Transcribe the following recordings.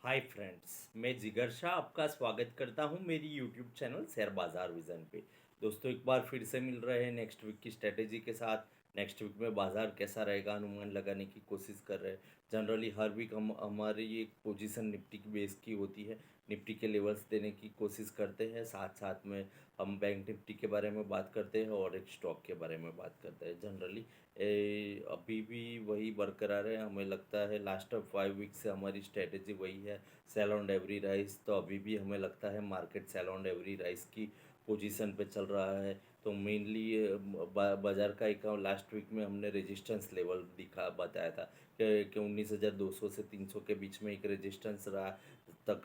Hi friends, मैं जिगर शाह आपका स्वागत करता हूं मेरी यूट्यूब चैनल शेयर बाजार विज़न पे। दोस्तों, एक बार फिर से मिल रहे हैं नेक्स्ट वीक की स्ट्रेटेजी के साथ। नेक्स्ट वीक में बाजार कैसा रहेगा अनुमान लगाने की कोशिश कर रहे हैं। जनरली हर वीक हमारी एक पोजीशन निफ्टी की बेस की होती है। निफ्टी के लेवल्स देने की कोशिश करते हैं, साथ साथ में हम बैंक निफ्टी के बारे में बात करते हैं और एक स्टॉक के बारे में बात करते हैं। जनरली अभी भी वही बरकरार है। हमें लगता है लास्ट 5 वीक से हमारी स्ट्रेटेजी वही है, सेल ऑन एवरी राइस। तो अभी भी हमें लगता है market sell on every rise की पोजीशन पे चल रहा है। तो मेनली बाज़ार का एक लास्ट वीक में हमने रेजिस्टेंस लेवल दिखा बताया था कि 19,200 से 300 के बीच में एक रेजिस्टेंस रहा तक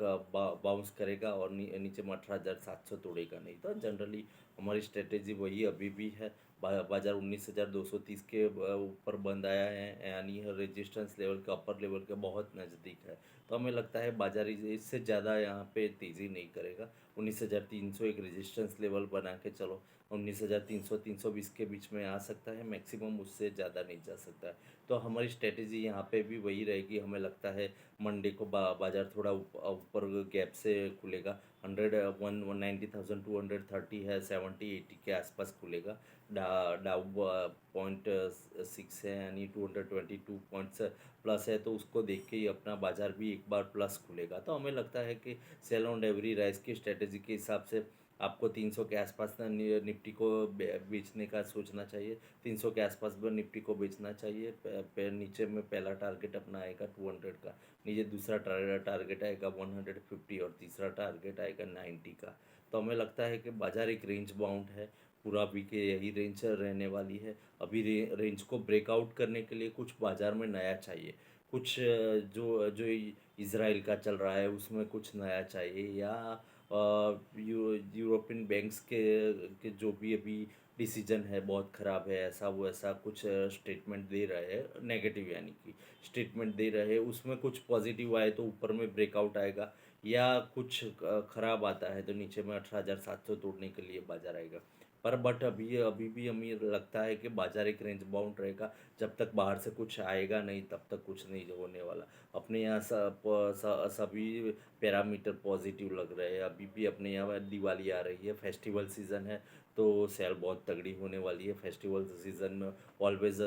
बाउंस करेगा और नीचे में 18,700 तोड़ेगा नहीं। तो जनरली हमारी स्ट्रेटेजी वही अभी भी है। बाजार 19,230 के ऊपर बंद आया है, यानी रेजिस्टेंस लेवल के अपर लेवल के बहुत नज़दीक है। तो हमें लगता है बाजार इससे ज़्यादा यहाँ पे तेज़ी नहीं करेगा। 19,300 एक रेजिस्टेंस लेवल बना के चलो, 19,300 320 के बीच में आ सकता है, मैक्सिमम उससे ज़्यादा नहीं जा सकता है। तो हमारी स्ट्रेटेजी यहाँ पे भी वही रहेगी। हमें लगता है मंडे को बाजार थोड़ा ऊपर गैप से खुलेगा। 190,230 है, 70 80 के आसपास खुलेगा। डाउ 0.6 है, यानी 222 पॉइंट्स प्लस है, तो उसको देख के ही अपना बाजार भी एक बार प्लस खुलेगा। तो हमें लगता है कि सेल ऑन एवरी राइस की स्ट्रेटेजी के हिसाब से आपको 300 के आसपास ना निफ्टी को बेचने का सोचना चाहिए। 300 के आसपास भी निफ्टी को बेचना चाहिए। नीचे में पहला टारगेट अपना आएगा 200 का, नीचे दूसरा टारगेट आएगा 150 और तीसरा टारगेट आएगा 90 का। तो हमें लगता है कि बाजार एक रेंज बाउंड है, पूरा वीक यही रेंज रहने वाली है। अभी रेंज को ब्रेकआउट करने के लिए कुछ बाजार में नया चाहिए। कुछ जो जो इज़राइल का चल रहा है उसमें कुछ नया चाहिए, या यूरोपियन बैंक्स के जो भी अभी डिसीजन है बहुत ख़राब है, ऐसा वो ऐसा कुछ स्टेटमेंट दे रहे हैं नेगेटिव, यानी कि स्टेटमेंट दे रहे हैं। उसमें कुछ पॉजिटिव आए तो ऊपर में ब्रेकआउट आएगा, या कुछ ख़राब आता है तो नीचे में 18,700 तोड़ने के लिए बाजार आएगा। पर बट अभी अभी भी हमें लगता है कि बाजार एक रेंज बाउंड रहेगा। जब तक बाहर से कुछ आएगा नहीं तब तक कुछ नहीं होने वाला। अपने यहाँ सभी पैरामीटर पॉजिटिव लग रहे हैं। अभी भी अपने यहाँ दिवाली आ रही है, फेस्टिवल सीज़न है, तो सेल बहुत तगड़ी होने वाली है। फेस्टिवल सीज़न में ऑलवेज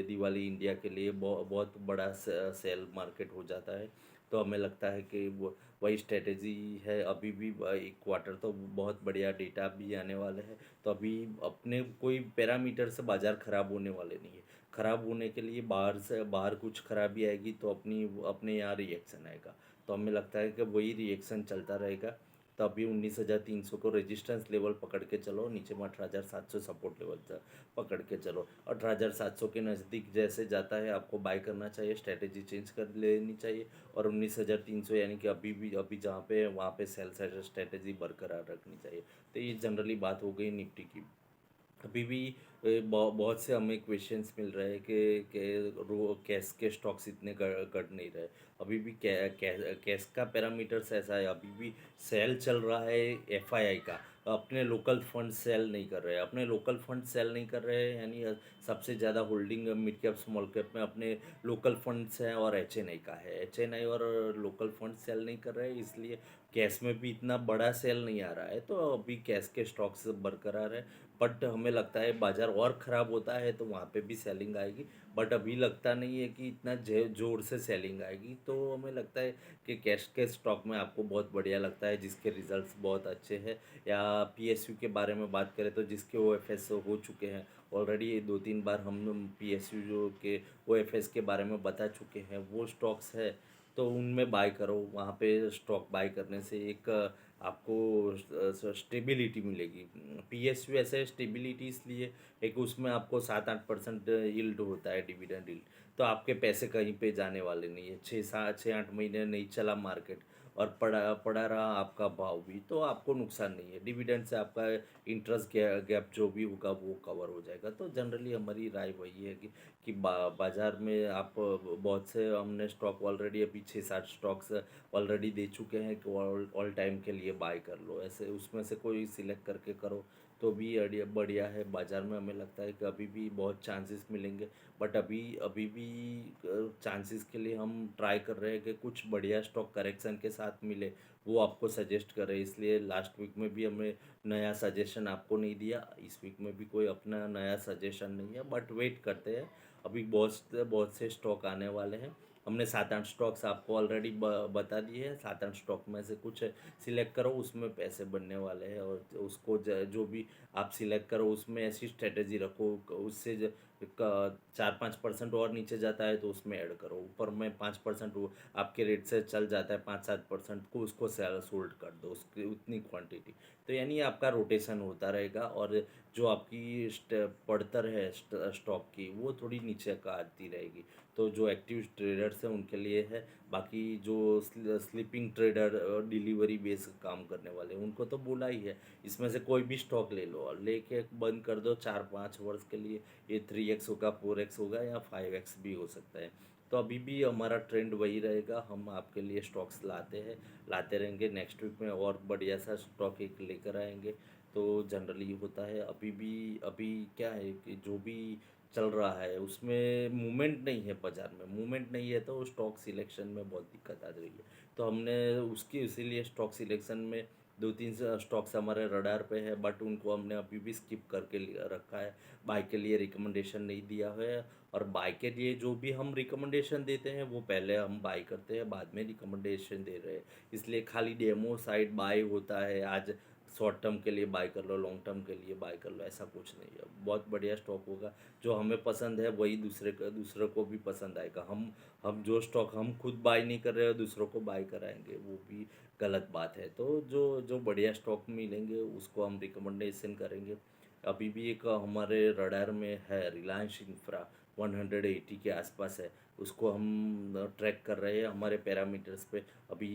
दिवाली इंडिया के लिए बहुत बड़ा सेल मार्केट हो जाता है। तो हमें लगता है कि वो वही स्ट्रेटेजी है। अभी भी एक क्वार्टर तो बहुत बढ़िया डेटा भी आने वाले हैं। तो अभी अपने कोई पैरामीटर से बाज़ार ख़राब होने वाले नहीं है। ख़राब होने के लिए बाहर कुछ खराबी आएगी तो अपने यहाँ रिएक्शन आएगा। तो हमें लगता है कि वही रिएक्शन चलता रहेगा। तो अभी 19,300 को रेजिस्टेंस लेवल पकड़ के चलो, नीचे में 18,700 सपोर्ट लेवल पकड़ के चलो। 18,700 के नज़दीक जैसे जाता है आपको बाय करना चाहिए, स्ट्रेटेजी चेंज कर लेनी चाहिए। और 19,300 यानी कि अभी जहाँ पे है वहाँ पे सेल साइड स्ट्रेटेजी बरकरार रखनी चाहिए। तो ये जनरली बात हो गई निफ्टी की। अभी भी बहुत से हमें क्वेश्चंस मिल रहे हैं कि कैश के स्टॉक्स इतने घट नहीं रहे। अभी भी कैश का पैरामीटर्स ऐसा है, अभी भी सेल चल रहा है एफआईआई का। अपने लोकल फंड सेल नहीं कर रहे हैं, अपने लोकल फंड सेल नहीं कर रहे हैं, यानी सबसे ज़्यादा holding mid cap small cap में अपने लोकल फंड्स हैं और एचएनआई का है। एचएनआई और लोकल फंड सेल नहीं कर रहे हैं, इसलिए कैश में भी इतना बड़ा सेल नहीं आ रहा है। तो अभी कैश के स्टॉक्स बरकरार है। बट हमें लगता है बाज़ार और ख़राब होता है तो वहाँ पे भी सेलिंग आएगी। बट अभी लगता नहीं है कि इतना ज़ोर से सेलिंग आएगी। तो हमें लगता है कि कैश के स्टॉक में आपको बहुत बढ़िया लगता है जिसके रिजल्ट्स बहुत अच्छे हैं। या पीएसयू के बारे में बात करें तो जिसके ओएफएस हो चुके हैं ऑलरेडी, 2 3 बार हम पीएसयू जो के ओएफएस के बारे में बता चुके हैं, वो स्टॉक्स है। तो उनमें बाय करो। वहाँ पे स्टॉक बाय करने से एक आपको स्टेबिलिटी मिलेगी। पीएसयू ऐसे स्टेबिलिटी इसलिए एक उसमें आपको 7 8% यील्ड होता है, डिविडेंड यील्ड। तो आपके पैसे कहीं पे जाने वाले नहीं है। 6 7 6 8 महीने नहीं चला मार्केट और पड़ा पड़ा रहा आपका भाव भी, तो आपको नुकसान नहीं है। डिविडेंड से आपका इंटरेस्ट गैप जो भी होगा वो कवर हो जाएगा। तो जनरली हमारी राय वही है कि बाज़ार में आप बहुत से हमने स्टॉक ऑलरेडी अभी 6 7 स्टॉक्स ऑलरेडी दे चुके हैं कि ऑल ऑल टाइम के लिए बाय कर लो। ऐसे उसमें से कोई सिलेक्ट करके करो तो भी बढ़िया है। बाज़ार में हमें लगता है कि अभी भी बहुत चांसेस मिलेंगे, बट अभी अभी भी चांसेस के लिए हम ट्राई कर रहे हैं कि कुछ बढ़िया स्टॉक करेक्शन के साथ मिले, वो आपको सजेस्ट करें। इसलिए लास्ट वीक में भी हमें नया सजेशन आपको नहीं दिया, इस वीक में भी कोई अपना नया सजेशन नहीं है, बट वेट करते हैं। अभी बहुत से स्टॉक आने वाले हैं। हमने 7-8 स्टॉक्स आपको ऑलरेडी बता दिए हैं। 7-8 स्टॉक में से कुछ सिलेक्ट करो, उसमें पैसे बनने वाले हैं, और उसको जो भी आप सिलेक्ट करो उसमें ऐसी स्ट्रेटेजी रखो उससे 4-5% और नीचे जाता है तो उसमें ऐड करो, ऊपर में 5% वो आपके रेट से चल जाता है 5-7% को, उसको सेल सोल्ड कर दो उसकी उतनी क्वांटिटी। तो यानी आपका रोटेशन होता रहेगा, और जो आपकी पड़तर है स्टॉक की वो थोड़ी नीचे का आती रहेगी। तो जो एक्टिव ट्रेडर्स हैं उनके लिए है। बाकी जो स्लीपिंग ट्रेडर डिलीवरी बेस काम करने वाले उनको तो बोला ही है, इसमें से कोई भी स्टॉक ले लो और लेके बंद कर दो 4-5 वर्ष के लिए। ये 3x होगा, 4x होगा, या 5x भी हो सकता है। तो अभी भी हमारा ट्रेंड वही रहेगा, हम आपके लिए स्टॉक्स लाते रहेंगे। नेक्स्ट वीक में और बढ़िया सा स्टॉक एक लेकर आएंगे। तो जनरली होता है, अभी क्या है कि जो भी चल रहा है उसमें मूवमेंट नहीं है, बाज़ार में मूवमेंट नहीं है, तो स्टॉक सिलेक्शन में बहुत दिक्कत आ रही है। तो हमने उसकी इसीलिए स्टॉक सिलेक्शन में 2-3 स्टॉक्स हमारे रडार पे है, बट उनको हमने अभी भी स्किप करके रखा है। बाय के लिए रिकमेंडेशन नहीं दिया है, और बाय के लिए जो भी हम रिकमेंडेशन देते हैं वो पहले हम बाय करते हैं, बाद में रिकमेंडेशन दे रहे हैं। इसलिए खाली डेमो साइड बाय होता है, आज शॉर्ट टर्म के लिए बाय कर लो, लॉन्ग टर्म के लिए बाय कर लो, ऐसा कुछ नहीं है। बहुत बढ़िया स्टॉक होगा, जो हमें पसंद है वही दूसरे को भी पसंद आएगा। हम जो स्टॉक हम खुद बाय नहीं कर रहे हो दूसरों को बाय कराएंगे, वो भी गलत बात है। तो जो जो बढ़िया स्टॉक मिलेंगे उसको हम रिकमेंडेशन करेंगे। अभी भी एक हमारे रडार में है रिलायंस इंफ्रा, 180 के आसपास है। उसको हम ट्रैक कर रहे हैं हमारे पैरामीटर्स पे। अभी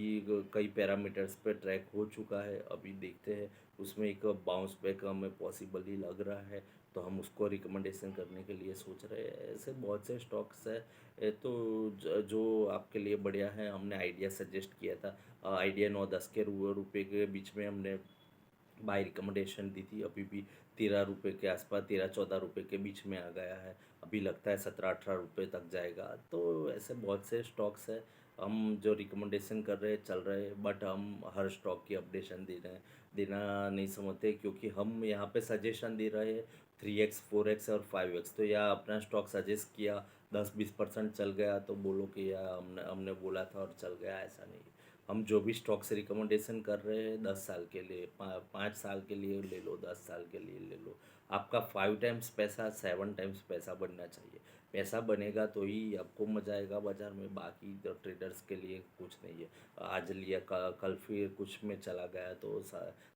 कई पैरामीटर्स पे ट्रैक हो चुका है, अभी देखते हैं उसमें एक बाउंस बैक हमें पॉसिबल ही लग रहा है, तो हम उसको रिकमेंडेशन करने के लिए सोच रहे हैं। ऐसे बहुत से स्टॉक्स है। तो जो आपके लिए बढ़िया है, हमने आइडिया सजेस्ट किया था। आइडिया 9-10 के रुपए के बीच में हमने बाय रिकमेंडेशन दी थी। अभी भी 13 रुपये के आसपास, 13-14 रुपये के बीच में आ गया है। अभी लगता है 17-18 रुपये तक जाएगा। तो ऐसे बहुत से स्टॉक्स है, हम जो रिकमेंडेशन कर रहे हैं चल रहे हैं, बट हम हर स्टॉक की अपडेशन देना नहीं समझते, क्योंकि हम यहाँ पे सजेशन दे रहे हैं 3x 4x और 5x। तो या अपना स्टॉक सजेस्ट किया, 10-20% चल गया तो बोलो कि या हमने हमने बोला था और चल गया, ऐसा नहीं है। हम जो भी स्टॉक से रिकमेंडेशन कर रहे हैं 10 साल के लिए, 5 साल के लिए ले लो, 10 साल के लिए ले लो। आपका 5 टाइम्स पैसा, 7 टाइम्स पैसा बनना चाहिए। पैसा बनेगा तो ही आपको मजा आएगा बाजार में, बाकी तो ट्रेडर्स के लिए कुछ नहीं है। आज लिया कल फिर कुछ में चला गया तो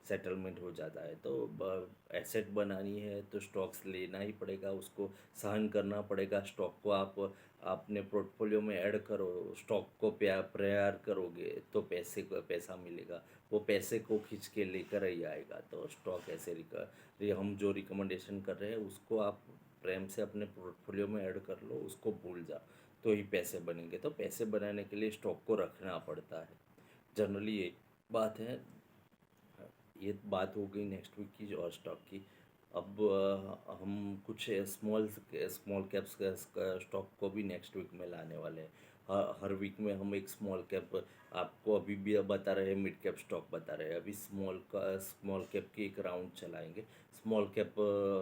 सेटलमेंट हो जाता है। तो एसेट बनानी है तो स्टॉक्स लेना ही पड़ेगा, उसको सहन करना पड़ेगा। स्टॉक को आप अपने पोर्टफोलियो में ऐड करो, स्टॉक को प्यार करोगे तो पैसा मिलेगा, वो पैसे को खींच के लेकर ही आएगा। तो स्टॉक ऐसे हम जो रिकमेंडेशन कर रहे हैं उसको आप प्रेम से अपने पोर्टफोलियो में ऐड कर लो, उसको भूल जाओ, तो ही पैसे बनेंगे। तो पैसे बनाने के लिए स्टॉक को रखना पड़ता है, जनरली ये बात है। ये बात हो गई नेक्स्ट वीक की और स्टॉक की। अब हम कुछ स्मॉल स्मॉल कैप्स का स्टॉक को भी नेक्स्ट वीक में लाने वाले हैं। हर वीक में हम एक स्मॉल कैप आपको अभी भी बता रहे हैं, मिड कैप स्टॉक बता रहे हैं। अभी स्मॉल कैप की एक राउंड चलाएंगे, स्मॉल कैप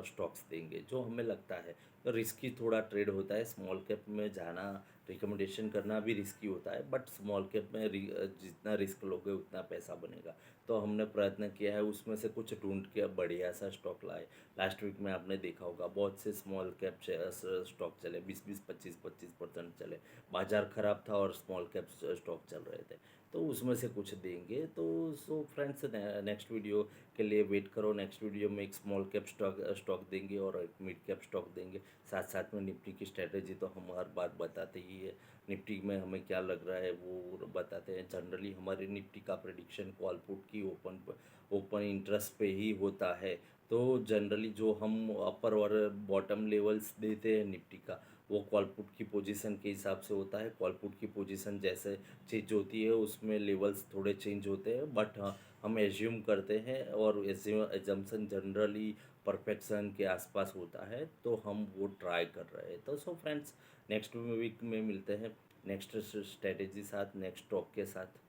स्टॉक्स देंगे जो हमें लगता है। तो रिस्की थोड़ा ट्रेड होता है स्मॉल कैप में जाना, रिकमेंडेशन करना भी रिस्की होता है, बट स्मॉल कैप में जितना रिस्क लोगे उतना पैसा बनेगा। तो हमने प्रयत्न किया है उसमें से कुछ ढूंढ के बढ़िया सा स्टॉक लाए। लास्ट वीक में आपने देखा होगा बहुत से स्मॉल कैप स्टॉक चले, 20-20, 25-25% चले। बाजार खराब था और स्मॉल कैप स्टॉक चल रहे थे, तो उसमें से कुछ देंगे। तो सो फ्रेंड्स, नेक्स्ट वीडियो के लिए वेट करो। नेक्स्ट वीडियो में एक स्मॉल कैप स्टॉक देंगे और एक मिड कैप स्टॉक देंगे। साथ साथ में निफ्टी की स्ट्रेटेजी तो हम हर बार बताते ही है, निफ्टी में हमें क्या लग रहा है वो बताते हैं। जनरली हमारे निफ्टी का प्रेडिक्शन कॉल पुट की ओपन इंटरेस्ट पे ही होता है। तो जनरली जो हम अपर और बॉटम लेवल्स देते हैं निफ्टी का, वो कॉल पुट की पोजीशन के हिसाब से होता है। कॉल पुट की पोजीशन जैसे चेंज होती है उसमें लेवल्स थोड़े चेंज होते हैं, बट हाँ, हम एज्यूम करते हैं और एजम्पशन जनरली परफेक्शन के आसपास होता है, तो हम वो ट्राई कर रहे हैं। तो सो फ्रेंड्स, नेक्स्ट वीक में मिलते हैं नेक्स्ट स्ट्रेटेजी साथ, नेक्स्ट टॉक के साथ।